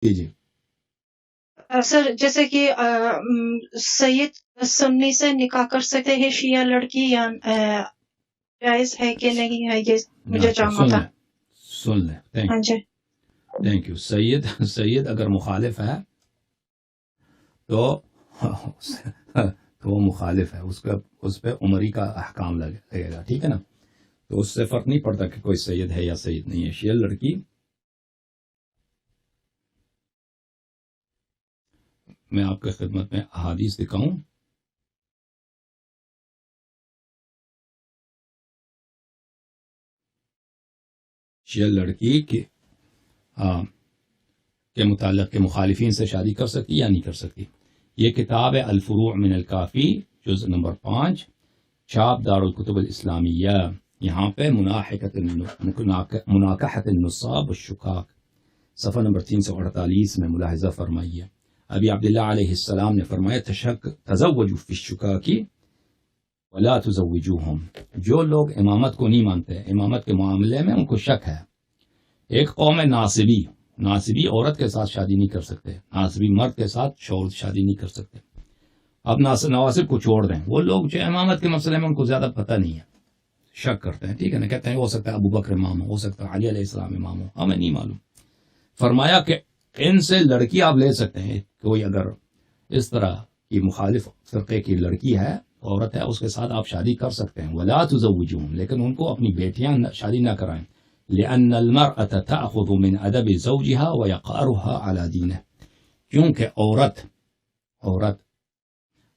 جی سر جیسے کہ سید سنی سے نکاح کر سکتے ہیں شیعہ لڑکی، یا جائز ہے کہ نہیں ہے، یہ مجھے جاننا تھا. سن لیں ہاں جی. Thank you. سید اگر مخالف ہے تو وہ مخالف ہے، اس پہ عمری کا احکام لگے گا، ٹھیک ہے نا. تو اس سے فرق نہیں پڑتا کہ کوئی سید ہے یا سید نہیں ہے. شیعہ لڑکی، میں آپ کی خدمت میں احادیث دکھاؤں. شیعہ لڑکی کے متعلق کے مخالفین سے شادی کر سکتی یا نہیں کر سکتی. یہ کتاب ہے الفروع من الکافی، جزء نمبر 5، چھاپ دارالکتب الاسلامیہ. یہاں پہ مناکحت النصاب والشکاک، صفحہ نمبر 348 میں ملاحظہ فرمائیے. ابی عبداللہ علیہ السلام نے فرمایا تزوجوا فی الشکاک ولا تزوجوہم. جو لوگ امامت کو نہیں مانتے، امامت کے معاملے میں ان کو شک ہے. ایک قوم ہے ناصبی عورت کے ساتھ شادی نہیں کر سکتے، ناصبی مرد کے ساتھ شادی نہیں کر سکتے. اب نواسب کو چھوڑ دیں، وہ لوگ جو امامت کے مسئلے میں ان کو زیادہ پتہ نہیں ہے، شک کرتے ہیں، ٹھیک ہے نا، کہتے ہیں ہو سکتا ہے ابو بکر امام ہو سکتا ہے علی علیہ السلام امام ہو، ہمیں نہیں معلوم. فرمایا کہ ان سے لڑکی آپ لے سکتے ہیں. کوئی اگر اس طرح کی مخالف فرقے کی لڑکی ہے، عورت ہے، اس کے ساتھ آپ شادی کر سکتے ہیں. ولا تزوجوہم، لیکن ان کو اپنی بیٹیاں شادی نہ کرائیں. لأن المرأة تأخذ من أدب زوجها ويقارها على دينه، کیونکہ عورت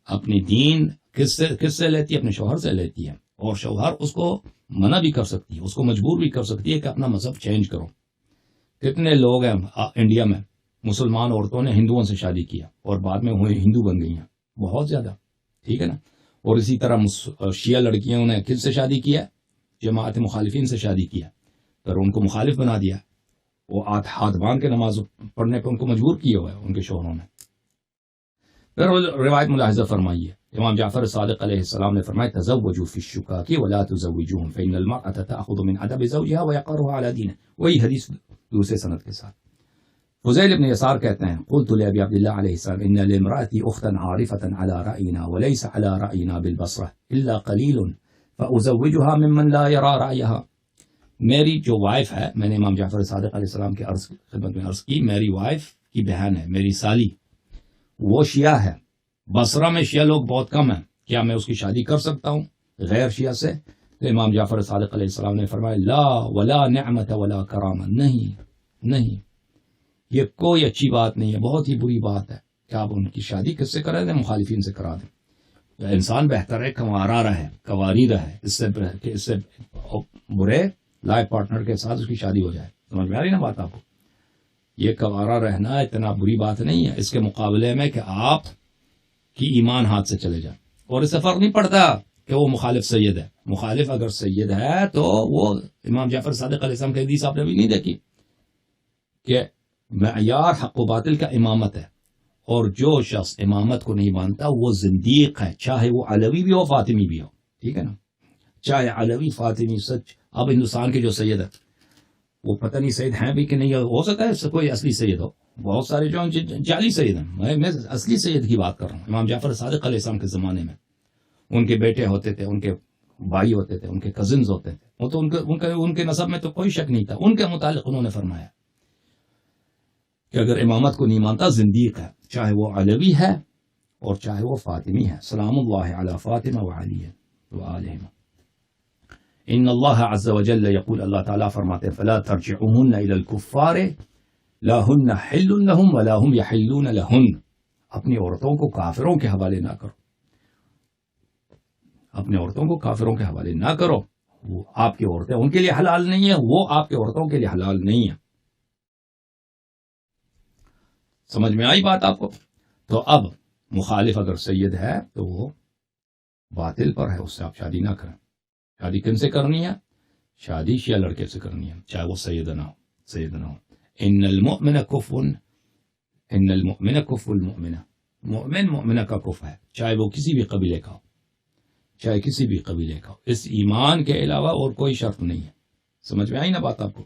اپنی دین کس سے لیتی ہے؟ اپنے شوہر سے لیتی ہے، اور شوہر اس کو منع بھی کر سکتی ہے، اس کو مجبور بھی کر سکتی ہے کہ اپنا مذہب چینج کرو. کتنے لوگ ہیں انڈیا میں مسلمان عورتوں نے ہندوؤں سے شادی کیا اور بعد میں ہندو بن گئی ہیں، بہت زیادہ، ٹھیک ہے نا. اور اسی طرح شیعہ لڑکیوں نے کس سے شادی کیا؟ جماعت مخالفین سے شادی کیا، پر ان کو مخالف بنا دیا. وہ ہاتھ باندھ کے نماز پڑھنے پہ ان کو مجبور کیے ہوئے ان کے شوہروں نے. پھر روایت ملاحظہ فرمائیے، امام جعفر صادق علیہ السلام نے فرمایا تزوجوا فی الشکاک ولا تزوجوہم فإن المرأة تأخذ من أدب زوجها ويقرها على دینه. وہی حدیث دوسرے سند کے ساتھ. فضیل ابن یسار کہتے ہیں قلت لأبی عبداللہ علیہ السلام ان لامرأتی اختا عارفة على رأینا وليس على رأینا بالبصرة الا قلیل فأزوجها ممن لا يرى رأیها. میری جو وائف ہے، میں نے امام جعفر صادق علیہ السلام کی خدمت میں عرض کی، میری وائف کی بہن ہے، میری سالی، وہ شیعہ ہے. بصرہ میں شیعہ لوگ بہت کم ہیں، کیا میں اس کی شادی کر سکتا ہوں غیر شیعہ سے؟ تو امام جعفر صادق علیہ السلام نے فرمایا لا ولا نعمت ولا کرامہ، نہیں، یہ کوئی اچھی بات نہیں ہے، بہت ہی بری بات ہے کہ آپ ان کی شادی کس سے کرا دیں؟ مخالفین سے کرا دیں. انسان بہتر ہے کواری رہے، اس سے برے لائف پارٹنر کے ساتھ اس کی شادی ہو جائے. سمجھ میں آ رہی نا بات آپ کو؟ یہ کوارا رہنا اتنا بری بات نہیں ہے اس کے مقابلے میں کہ آپ کی ایمان ہاتھ سے چلے جائے. اور اس سے فرق نہیں پڑتا کہ وہ مخالف سید ہے. مخالف اگر سید ہے تو وہ امام جعفر صادق علیہ السلام کی حدیث آپ نے بھی نہیں دیکھی کہ معیار حق و باطل کا امامت ہے، اور جو شخص امامت کو نہیں مانتا وہ زندیق ہے، چاہے وہ علوی بھی ہو فاطمی بھی ہو، ٹھیک ہے نا. چاہے علوی فاطمی سچ. اب ہندوستان کے جو سید ہے وہ پتہ نہیں سید ہیں بھی کہ نہیں، ہو سکتا ہے کوئی اصلی سید ہو، بہت سارے جو جعلی سید ہیں. میں اصلی سید کی بات کر رہا ہوں. امام جعفر صادق علیہ السلام کے زمانے میں ان کے بیٹے ہوتے تھے، ان کے بھائی ہوتے تھے، ان کے کزنز ہوتے تھے، وہ تو ان کے نسب میں تو کوئی شک نہیں تھا. ان کے متعلق انہوں نے فرمایا کہ اگر امامت کو نہیں مانتا زندیق ہے، چاہے وہ علوی ہے اور چاہے وہ فاطمی ہے. سلام اللہ علی فاطمہ وعلی وآلہم. ان اللہ عز وجل یقول، اللہ تعالیٰ فرماتے ہیں فلا ترجعوهن الى الكفار لا هن حل لهم ولا هم يحلون لهن. اپنی عورتوں کو کافروں کے حوالے نہ کرو، اپنے عورتوں کو کافروں کے حوالے نہ کرو. وہ آپ کی عورتیں ان کے لیے حلال نہیں ہیں، وہ آپ کے عورتوں کے لیے حلال نہیں ہیں. سمجھ میں آئی بات آپ کو؟ تو اب مخالف اگر سید ہے تو وہ باطل پر ہے، اس سے آپ شادی نہ کریں. شادی کن سے کرنی ہے؟ شادی شیعہ لڑکے سے کرنی ہے، چاہے وہ سید نہ ہو. ان المؤمن کف المؤمنہ، مؤمن مومنہ کا کف ہے، چاہے وہ کسی بھی قبیلے کا ہو، اس ایمان کے علاوہ اور کوئی شرط نہیں ہے. سمجھ میں آئی نا بات آپ کو؟